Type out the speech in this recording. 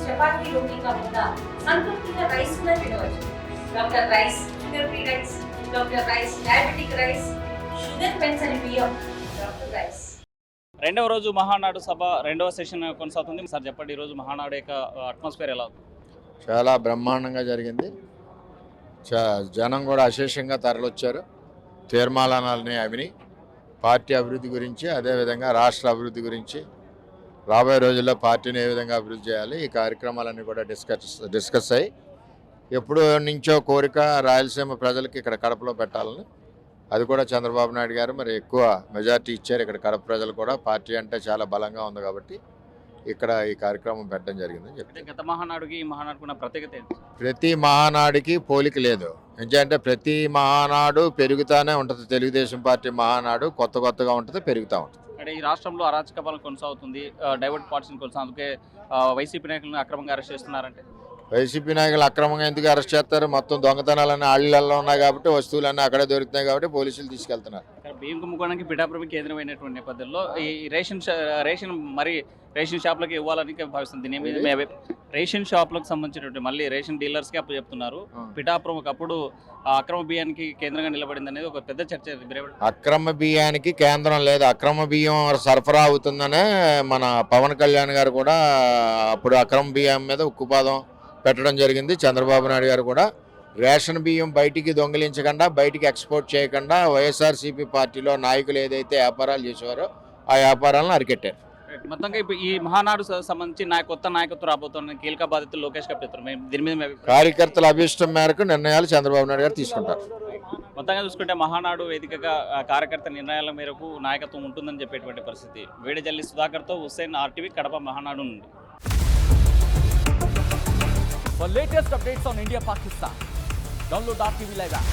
చపాతీ రోటీ కాకుండా సంతృప్తిగా రైస్ కూడా తినవచ్చు. Doctor rice, sugar free rice, doctor rice, diabetic rice, sugar పెంచని బియ్యం, డాక్టర్ రైస్. రెండవ రోజు మహానాడు సభ రెండవ సెషన్ కొనసాగుతుంది. సార్ చెప్పండి, ఈరోజు మహానాడు యొక్క అట్మాస్ఫియర్ ఎలా ఉంది? చాలా బ్రహ్మాండంగా జరిగింది. జనం కూడా అశేషంగా తరలొచ్చారు. తీర్మానాలని అవిని పార్టీ అభివృద్ధి గురించి, అదేవిధంగా రాష్ట్ర అభివృద్ధి గురించి, రాబోయే రోజుల్లో పార్టీని ఏ విధంగా అభివృద్ధి చేయాలి, ఈ కార్యక్రమాలన్నీ కూడా డిస్కస్ అయ్యి ఎప్పుడు నుంచో కోరిక రాయలసీమ ప్రజలకి ఇక్కడ కడపలో పెట్టాలని, అది కూడా చంద్రబాబు నాయుడు గారు మరి ఎక్కువ మెజార్టీ ఇచ్చారు. ఇక్కడ కడప ప్రజలు కూడా పార్టీ అంటే చాలా బలంగా ఉంది కాబట్టి ఇక్కడ ఈ కార్యక్రమం పెట్టడం జరిగిందని చెప్తే, గత మహానాడుకి ఈ మహానాడుకున్న ప్రత్యేకత ఏంటి? ప్రతి మహానాడుకి పోలిక లేదు. ఎందుకంటే ప్రతి మహానాడు పెరుగుతూనే ఉంటుంది. తెలుగుదేశం పార్టీ మహానాడు కొత్తగా ఉంటుంది, పెరుగుతూ ఉంటుంది. అంటే ఈ రాష్ట్రంలో అరాచక పాలన కొనసాగుతుంది, డైవర్ట్ పార్టీని కొనసాగుతుంది. అందుకే వైసీపీ నాయకులను అక్రమంగా అరెస్ట్ చేస్తున్నారంటే, వైసీపీ నాయకులు అక్రమంగా ఎందుకు అరెస్ట్ చేస్తారు? మొత్తం దొంగతనాలన్నీ ఆళ్ళల్లో ఉన్నాయి కాబట్టి, వస్తువులన్నీ అక్కడే దొరుకుతున్నాయి కాబట్టి పోలీసులు తీసుకెళ్తున్నారు. బియ్యం కుంభకోణానికి పిఠాపురం కేంద్రమైనటువంటి నేపథ్యంలో ఈ రేషన్ షాపులకు ఇవ్వాలని భావిస్తుంది. దీని మీద రేషన్ షాపులకు సంబంధించినటువంటి మళ్ళీ రేషన్ డీలర్స్కి అప్పు చెప్తున్నారు. పిఠాపురం ఒకప్పుడు అక్రమ బియ్యానికి కేంద్రంగా నిలబడింది అనేది ఒక పెద్ద చర్చ. అక్రమ బియ్యానికి కేంద్రం లేదు, అక్రమ బియ్యం సరఫరా అవుతుందనే మన పవన్ కళ్యాణ్ గారు కూడా అప్పుడు అక్రమ బియ్యం మీద ఉక్కుపాదం పెట్టడం జరిగింది. చంద్రబాబు నాయుడు గారు కూడా రేషన్ బియ్యం బయటికి దొంగిలించకుండా, బయటికి ఎక్స్పోర్ట్ చేయకుండా వైఎస్ఆర్సీపీ పార్టీలో నాయకులు ఏదైతే వ్యాపారాలు చేసేవారో ఆ వ్యాపారాలను అరికెట్టారు. మొత్తంగా ఇప్పుడు ఈ మహానాడు సంబంధించి కొత్త నాయకత్వం రాబోతున్న కీలక బాధ్యతలు లోకేష్ గారు చెప్తారు. దీని మీద కార్యకర్తల అభిష్టం మేరకు నిర్ణయాలు చంద్రబాబు నాయుడు గారు తీసుకుంటారు. మొత్తంగా చూసుకుంటే మహానాడు వేదికగా కార్యకర్త నిర్ణయాల మేరకు నాయకత్వం ఉంటుందని చెప్పేటువంటి పరిస్థితి. వేడిజల్లి సుధాకర్తో హుస్సేన్, RTV కడప మహానాడు నుండి. For latest updates on India Pakistan, download RTV Live app